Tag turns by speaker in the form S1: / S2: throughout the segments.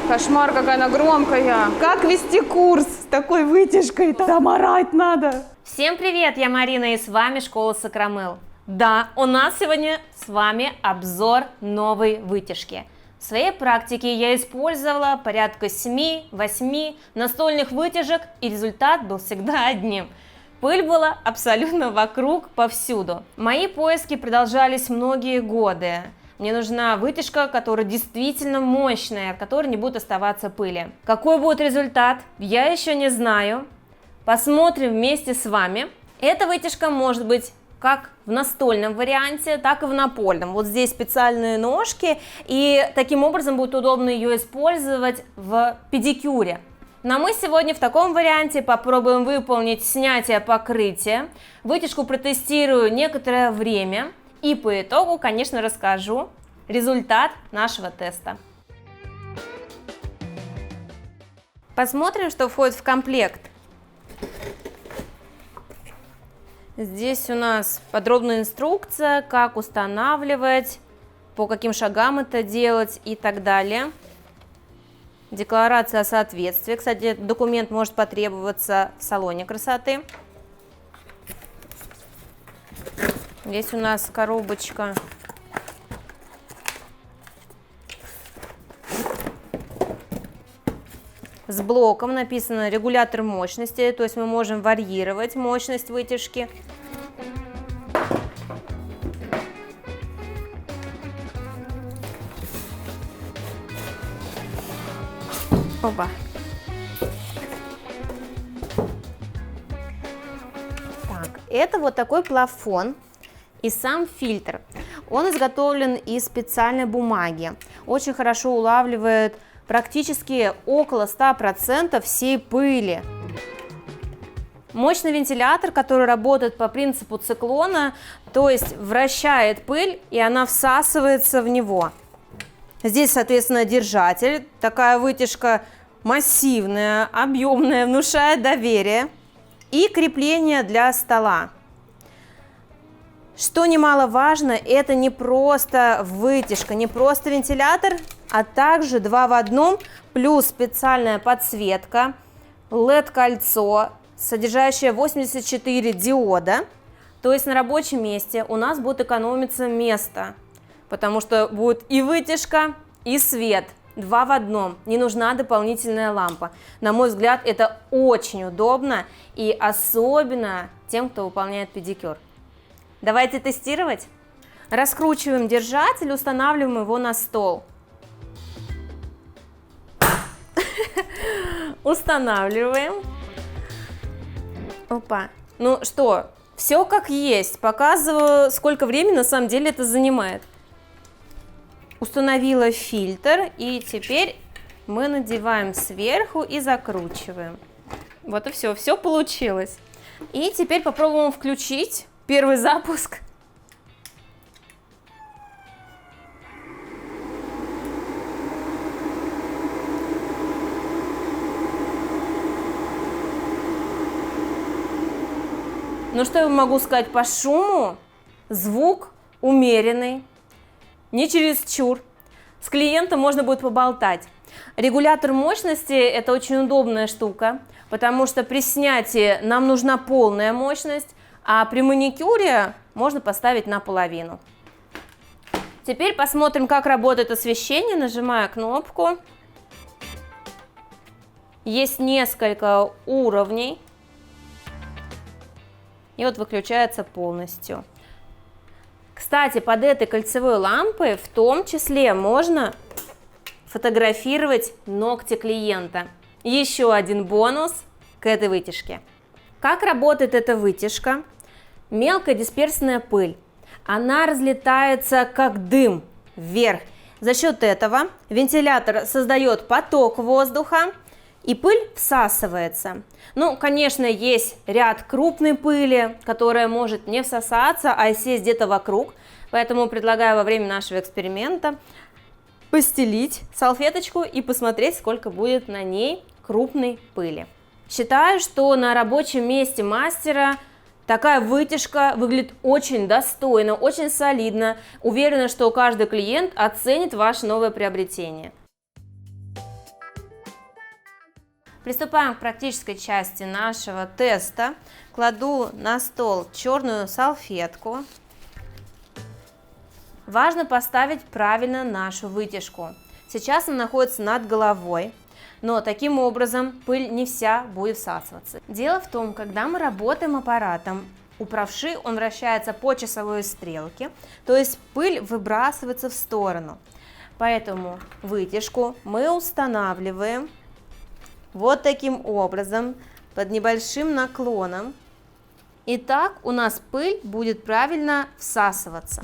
S1: Кошмар, какая она громкая. Как вести курс с такой вытяжкой? Там орать надо.
S2: Всем привет, я Марина и с вами Школа Сакрамел. Да, у нас сегодня с вами обзор новой вытяжки. В своей практике я использовала порядка 7-8 настольных вытяжек, и результат был всегда одним. Пыль была абсолютно вокруг, повсюду. Мои поиски продолжались многие годы. Мне нужна вытяжка, которая действительно мощная, от которой не будет оставаться пыли. Какой будет результат, я еще не знаю. Посмотрим вместе с вами. Эта вытяжка может быть как в настольном варианте, так и в напольном. Вот здесь специальные ножки, и таким образом будет удобно ее использовать в педикюре. Но мы сегодня в таком варианте попробуем выполнить снятие покрытия. Вытяжку протестирую некоторое время и по итогу, конечно, расскажу результат нашего теста. Посмотрим, что входит в комплект. Здесь у нас подробная инструкция, как устанавливать, по каким шагам это делать и так далее. Декларация о соответствии. Кстати, этот документ может потребоваться в салоне красоты. Здесь у нас коробочка с блоком, написано регулятор мощности, то есть мы можем варьировать мощность вытяжки. Опа. Так, это вот такой плафон и сам фильтр. Он изготовлен из специальной бумаги. Очень хорошо улавливает практически около 100% всей пыли. Мощный вентилятор, который работает по принципу циклона, то есть вращает пыль, и она всасывается в него. Здесь, соответственно, держатель. Такая вытяжка массивная, объемная, внушает доверие. И крепление для стола. Что немаловажно, это не просто вытяжка, не просто вентилятор, а также 2 в 1, плюс специальная подсветка, LED-кольцо, содержащее 84 диода. То есть на рабочем месте у нас будет экономиться место, потому что будет и вытяжка, и свет. 2 в 1, не нужна дополнительная лампа. На мой взгляд, это очень удобно, и особенно тем, кто выполняет педикюр. Давайте тестировать. Раскручиваем держатель, устанавливаем его на стол. Устанавливаем. Опа. Ну что, все как есть. Показываю, сколько времени на самом деле это занимает. Установила фильтр, и теперь мы надеваем сверху и закручиваем. Вот и все, все получилось. И теперь попробуем включить первый запуск. Ну что я могу сказать по шуму? Звук умеренный, не чересчур. С клиентом можно будет поболтать. Регулятор мощности – это очень удобная штука, потому что при снятии нам нужна полная мощность, а при маникюре можно поставить наполовину. Теперь посмотрим, как работает освещение. Нажимаю кнопку. Есть несколько уровней. И вот выключается полностью. Кстати, под этой кольцевой лампой в том числе можно фотографировать ногти клиента. Еще один бонус к этой вытяжке. Как работает эта вытяжка? Мелкая дисперсная пыль. Она разлетается как дым вверх. За счет этого вентилятор создает поток воздуха, и пыль всасывается. Ну, конечно, есть ряд крупной пыли, которая может не всосаться, а сесть где-то вокруг. Поэтому предлагаю во время нашего эксперимента постелить салфеточку и посмотреть, сколько будет на ней крупной пыли. Считаю, что на рабочем месте мастера такая вытяжка выглядит очень достойно, очень солидно. Уверена, что каждый клиент оценит ваше новое приобретение. Приступаем к практической части нашего теста. Кладу на стол черную салфетку. Важно поставить правильно нашу вытяжку. Сейчас она находится над головой, но таким образом пыль не вся будет всасываться. Дело в том, когда мы работаем аппаратом, у правши он вращается по часовой стрелке, то есть пыль выбрасывается в сторону. Поэтому вытяжку мы устанавливаем вот таким образом, под небольшим наклоном. И так у нас пыль будет правильно всасываться.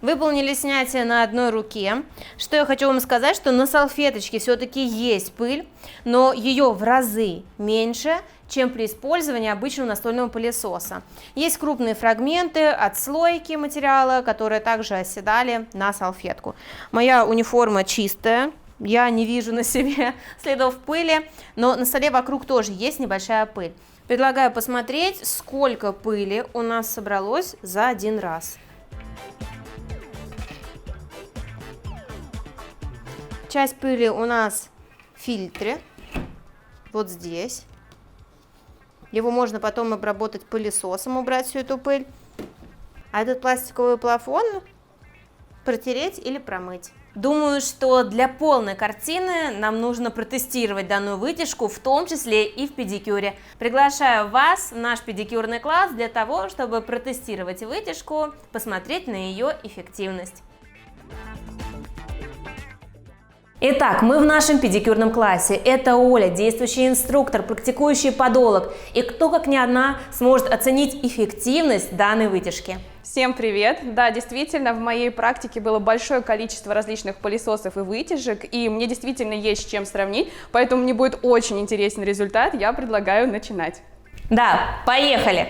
S2: Выполнили снятие на одной руке. Что я хочу вам сказать, что на салфеточке все-таки есть пыль, но ее в разы меньше, чем при использовании обычного настольного пылесоса. Есть крупные фрагменты, отслойки материала, которые также оседали на салфетку. Моя униформа чистая, я не вижу на себе следов пыли, но на столе вокруг тоже есть небольшая пыль. Предлагаю посмотреть, сколько пыли у нас собралось за один раз. Часть пыли у нас в фильтре, вот здесь. Его можно потом обработать пылесосом, убрать всю эту пыль. А этот пластиковый плафон протереть или промыть. Думаю, что для полной картины нам нужно протестировать данную вытяжку, в том числе и в педикюре. Приглашаю вас в наш педикюрный класс для того, чтобы протестировать вытяжку, посмотреть на ее эффективность. Итак, мы в нашем педикюрном классе. Это Оля, действующий инструктор, практикующий подолог. И кто, как не она, сможет оценить эффективность данной вытяжки.
S1: Всем привет! Да, действительно, в моей практике было большое количество различных пылесосов и вытяжек, и мне действительно есть с чем сравнить, поэтому мне будет очень интересен результат, я предлагаю начинать.
S2: Да, поехали!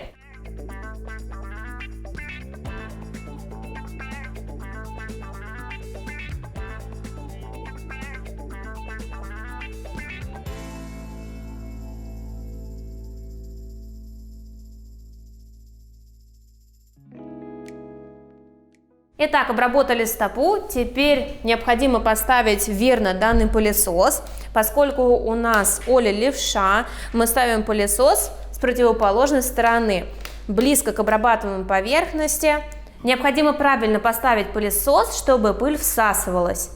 S2: Итак, обработали стопу, теперь необходимо поставить верно данный пылесос. Поскольку у нас Оля левша, мы ставим пылесос с противоположной стороны, близко к обрабатываемой поверхности. Необходимо правильно поставить пылесос, чтобы пыль всасывалась.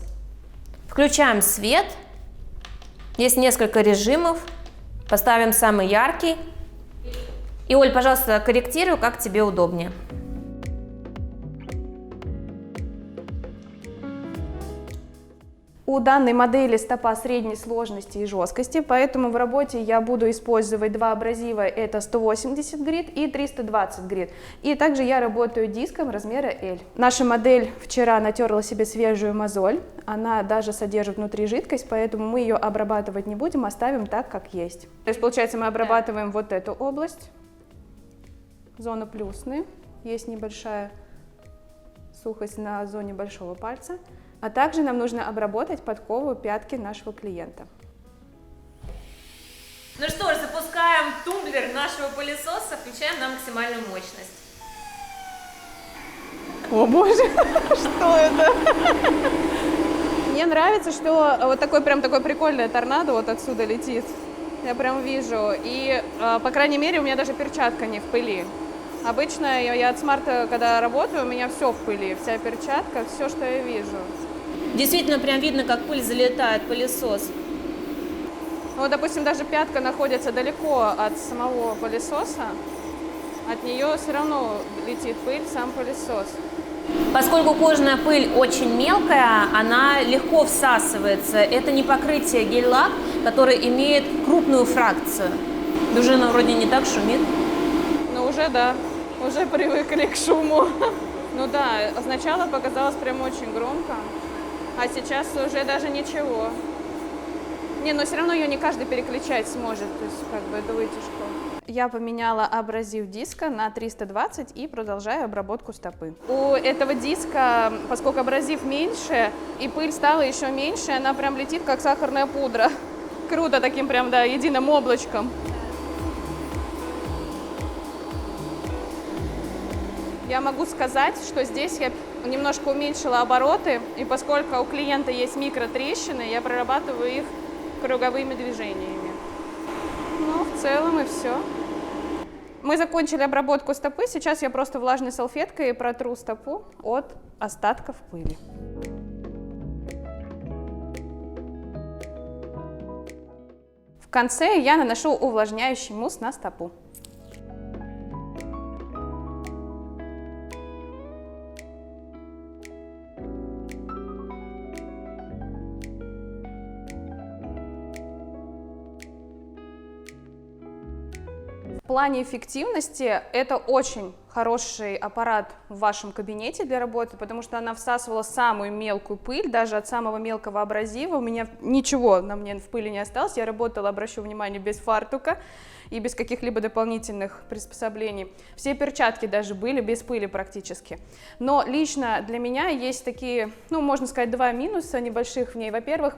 S2: Включаем свет, есть несколько режимов, поставим самый яркий. И, Оль, пожалуйста, корректируй, как тебе удобнее.
S1: У данной модели стопа средней сложности и жесткости, поэтому в работе я буду использовать два абразива, это 180 грит и 320 грит. И также я работаю диском размера L. Наша модель вчера натерла себе свежую мозоль, она даже содержит внутри жидкость, поэтому мы ее обрабатывать не будем, оставим так, как есть. То есть получается мы обрабатываем вот эту область, зона плюсны, есть небольшая сухость на зоне большого пальца. А также нам нужно обработать подкову пятки нашего клиента.
S2: Ну что ж, запускаем тумблер нашего пылесоса, включаем на максимальную мощность.
S1: О боже, что это? Мне нравится, что вот такой прикольный торнадо вот отсюда летит. Я прям вижу. И, по крайней мере, у меня даже перчатка не в пыли. Обычно я от смарта, когда работаю, у меня все в пыли, вся перчатка, все, что я вижу.
S2: Действительно, прям видно, как пыль залетает в пылесос.
S1: Вот, допустим, даже пятка находится далеко от самого пылесоса, от нее все равно летит пыль в сам пылесос.
S2: Поскольку кожаная пыль очень мелкая, она легко всасывается. Это не покрытие гель-лак, который имеет крупную фракцию. Дружина вроде не так шумит.
S1: Ну уже да, уже привыкли к шуму. Ну да, сначала показалось прям очень громко. А сейчас уже даже ничего. Не, но все равно ее не каждый переключать сможет, то есть как бы эту вытяжку. Я поменяла абразив диска на 320 и продолжаю обработку стопы. У этого диска, поскольку абразив меньше и пыль стала еще меньше, она прям летит как сахарная пудра. Круто, таким прям, да, единым облачком. Я могу сказать, что здесь я немножко уменьшила обороты, и поскольку у клиента есть микротрещины, я прорабатываю их круговыми движениями. Ну, в целом и все. Мы закончили обработку стопы, сейчас я просто влажной салфеткой протру стопу от остатков пыли. В конце я наношу увлажняющий мусс на стопу. В плане эффективности это очень хороший аппарат в вашем кабинете для работы, потому что она всасывала самую мелкую пыль, даже от самого мелкого абразива. У меня ничего на мне в пыли не осталось. Я работала, обращу внимание, без фартука и без каких-либо дополнительных приспособлений. Все перчатки даже были без пыли практически. Но лично для меня есть такие, ну, можно сказать, два минуса небольших в ней. Во-первых,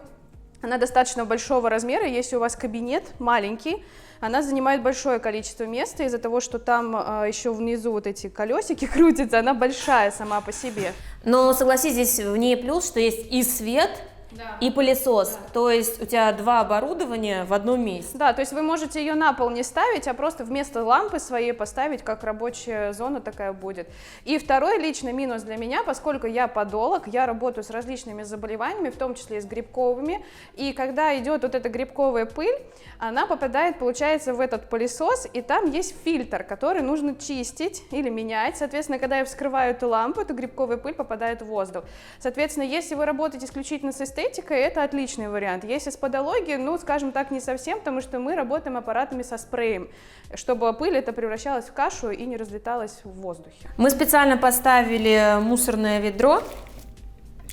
S1: она достаточно большого размера, если у вас кабинет маленький, она занимает большое количество места из-за того, что там еще внизу вот эти колесики крутятся, она большая сама по себе.
S2: Но согласись, здесь в ней плюс, что есть и свет,
S1: Да.
S2: и пылесос,
S1: Да.
S2: то есть у тебя два оборудования в одном месте.
S1: Да, то есть вы можете ее на пол не ставить, а просто вместо лампы своей поставить, как рабочая зона такая будет. И второй личный минус для меня, поскольку я подолог, я работаю с различными заболеваниями, в том числе и с грибковыми, и когда идет вот эта грибковая пыль, она попадает, получается, в этот пылесос, и там есть фильтр, который нужно чистить или менять. Соответственно, когда я вскрываю эту лампу, эта грибковая пыль попадает в воздух. Соответственно, если вы работаете исключительно с эстетикой, это отличный вариант. Если с подологией, ну, скажем так, не совсем, потому что мы работаем аппаратами со спреем, чтобы пыль это превращалась в кашу и не разлеталась в воздухе.
S2: Мы специально поставили мусорное ведро,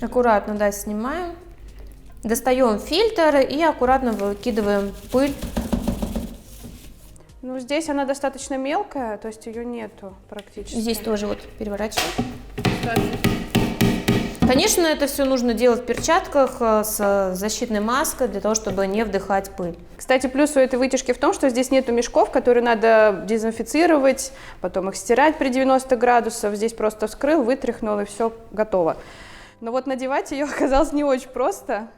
S2: аккуратно, да, снимаем, достаем фильтр и аккуратно выкидываем пыль.
S1: Ну, здесь она достаточно мелкая, то есть ее нету практически.
S2: Здесь тоже вот переворачиваем. Конечно, это все нужно делать в перчатках с защитной маской для того, чтобы не вдыхать пыль.
S1: Кстати, плюс у этой вытяжки в том, что здесь нету мешков, которые надо дезинфицировать, потом их стирать при 90 градусов. Здесь просто вскрыл, вытряхнул и все готово. Но вот надевать ее оказалось не очень просто,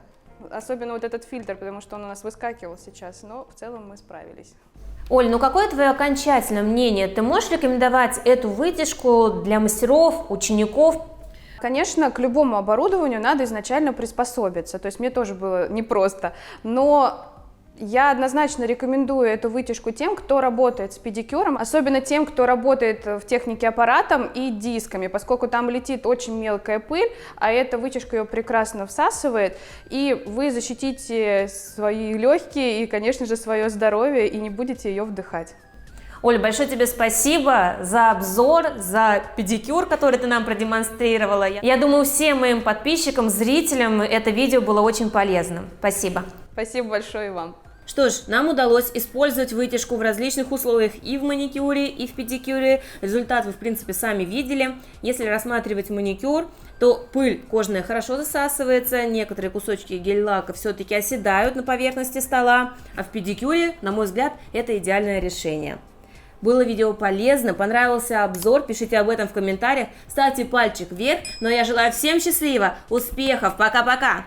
S1: особенно вот этот фильтр, потому что он у нас выскакивал сейчас, но в целом мы справились.
S2: Оль, ну какое твое окончательное мнение? Ты можешь рекомендовать эту вытяжку для мастеров, учеников?
S1: Конечно, к любому оборудованию надо изначально приспособиться, то есть мне тоже было непросто, но я однозначно рекомендую эту вытяжку тем, кто работает с педикюром, особенно тем, кто работает в технике аппаратом и дисками, поскольку там летит очень мелкая пыль, а эта вытяжка ее прекрасно всасывает, и вы защитите свои легкие и, конечно же, свое здоровье и не будете ее вдыхать.
S2: Оля, большое тебе спасибо за обзор, за педикюр, который ты нам продемонстрировала. Я думаю, всем моим подписчикам, зрителям это видео было очень полезным. Спасибо.
S1: Спасибо большое и вам.
S2: Что ж, нам удалось использовать вытяжку в различных условиях и в маникюре, и в педикюре. Результат вы, в принципе, сами видели. Если рассматривать маникюр, то пыль кожная хорошо засасывается, некоторые кусочки гель-лака все-таки оседают на поверхности стола, а в педикюре, на мой взгляд, это идеальное решение. Было видео полезно, понравился обзор, пишите об этом в комментариях, ставьте пальчик вверх, но я желаю всем счастливо, успехов, пока-пока!